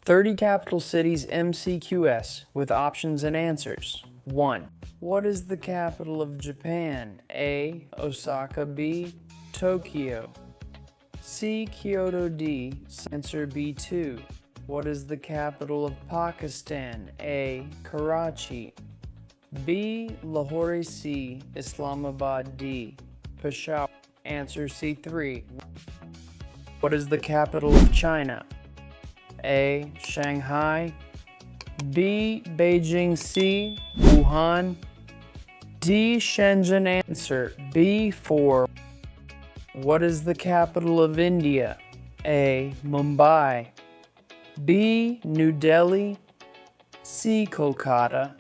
30 Capital Cities MCQs with options and answers. 1. What is the capital of Japan? A. Osaka. B. Tokyo. C. Kyoto. D. Answer B2. What is the capital of Pakistan? A. Karachi. B. Lahore. C. Islamabad. D. Peshawar. Answer C3. What is the capital of China? A. Shanghai. B. Beijing. C. Wuhan. D. Shenzhen. Answer B4. What is the capital of India? A. Mumbai. B. New Delhi. C. Kolkata.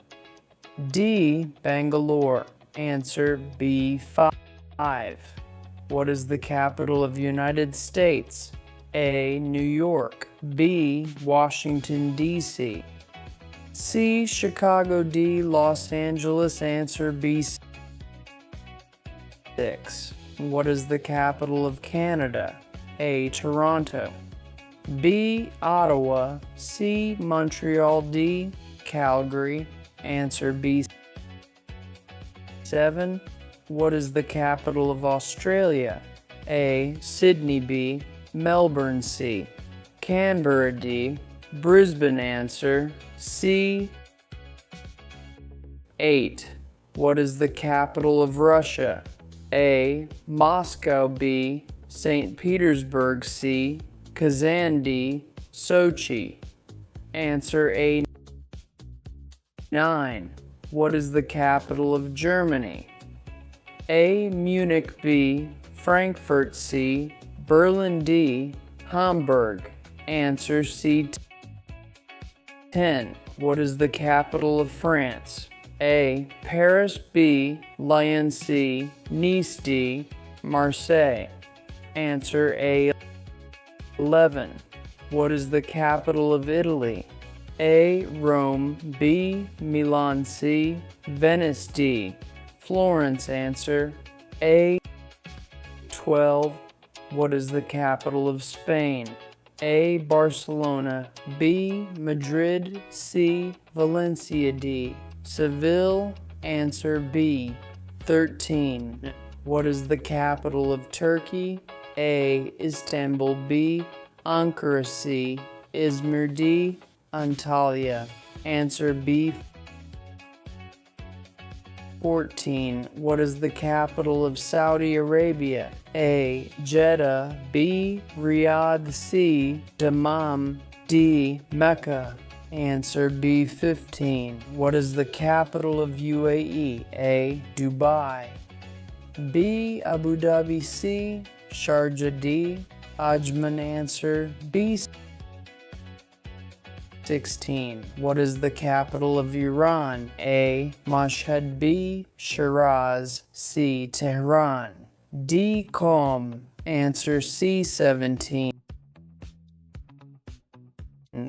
D. Bangalore. Answer B5. What is the capital of United States? A. New York. B. Washington, D.C. C. Chicago. D. Los Angeles. Answer B6. What is the capital of Canada? A. Toronto. B. Ottawa. C. Montreal. D. Calgary. Answer B7. What is the capital of Australia? A. Sydney. B. Melbourne. C. Canberra. D. Brisbane. Answer C. 8. What is the capital of Russia? A. Moscow. B. St. Petersburg. C. Kazan. D. Sochi. Answer A. 9. What is the capital of Germany? A. Munich. B. Frankfurt. C. Berlin. D. Hamburg. Answer C. 10. What is the capital of France? A. Paris. B. Lyon. C. Nice. D. Marseille. Answer A. 11. What is the capital of Italy? A. Rome. B. Milan. C. Venice. D. Florence. Answer A. 12. What is the capital of Spain? A. Barcelona. B. Madrid. C. Valencia. D. Seville. Answer B. 13. What is the capital of Turkey? A. Istanbul. B. Ankara. C. Izmir. D. Antalya. Answer B. 14. What is the capital of Saudi Arabia? A. Jeddah. B. Riyadh. C. Dammam. D. Mecca. Answer B. 15. What is the capital of UAE? A. Dubai. B. Abu Dhabi. C. Sharjah. D. Ajman. Answer B. 16. What is the capital of Iran? A. Mashhad. B. Shiraz. C. Tehran. D. Qom. Answer C. 17.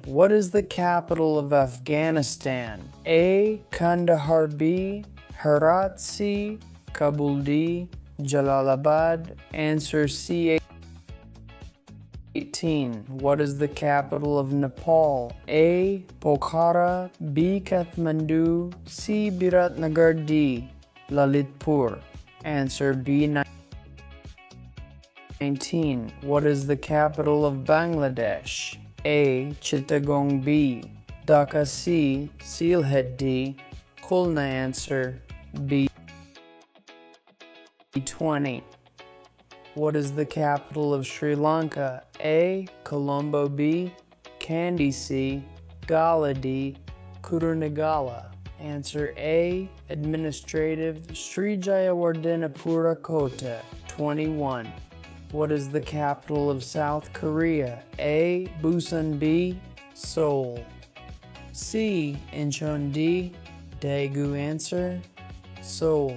What is the capital of Afghanistan? A. Kandahar. B. Herat. C. Kabul. D. Jalalabad. Answer C. 18. What is the capital of Nepal? A. Pokhara. B. Kathmandu. C. Biratnagar. D. Lalitpur. Answer B. 19. What is the capital of Bangladesh? A. Chittagong. B. Dhaka. C. Sylhet. D. Khulna. Answer B. 20. What is the capital of Sri Lanka? A. Colombo. B. Kandy. C. Gala. D. Kurunegala. Answer A. Administrative Sri Jayawardhanapura Kota. 21. What is the capital of South Korea? A. Busan. B. Seoul. C. Incheon. D. Daegu. Answer Seoul.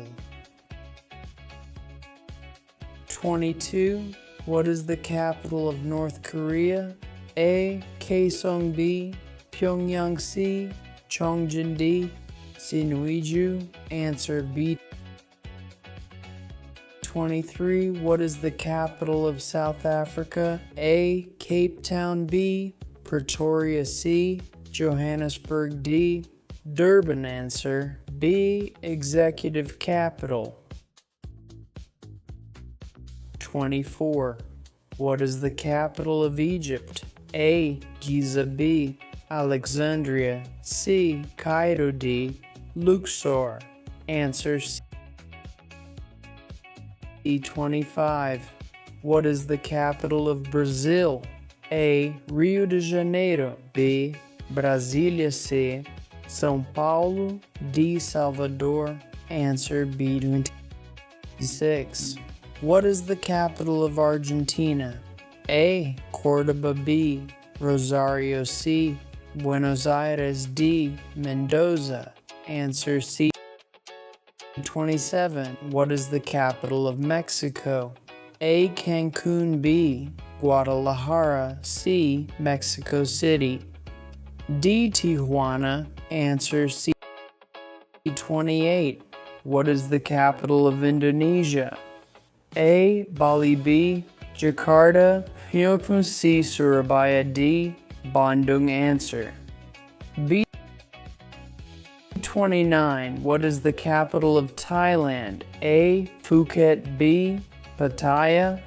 22. What is the capital of North Korea? A. Kaesong. B. Pyongyang. C. Chongjin. D. Sinuiju. Answer B. 23. What is the capital of South Africa? A. Cape Town. B. Pretoria C, Johannesburg D, Durban. Answer B, executive capital. 24. What is the capital of Egypt? A, Giza. B, Alexandria. C, Cairo. D, Luxor. Answer C. 25. What is the capital of Brazil? A, Rio de Janeiro. B, Brasília. C, São Paulo. D, Salvador. Answer B, 26. What is the capital of Argentina? A, Cordoba. B, Rosario. C, Buenos Aires. D, Mendoza. Answer C. 27. What is the capital of Mexico? A, Cancun. B, Guadalajara. C, Mexico City. D, Tijuana. Answer C. 28. What is the capital of Indonesia? A, Bali. B, Jakarta. Phnom. C, Surabaya. D, Bandung. Answer B. 29. What is the capital of Thailand? A, Phuket. B, Pattaya.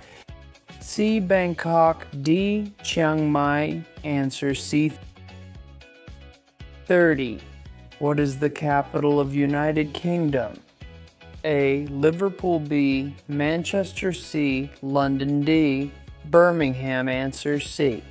C, Bangkok. D, Chiang Mai. Answer C. 30. What is the capital of United Kingdom? A, Liverpool. B, Manchester. C, London. D, Birmingham. Answer C.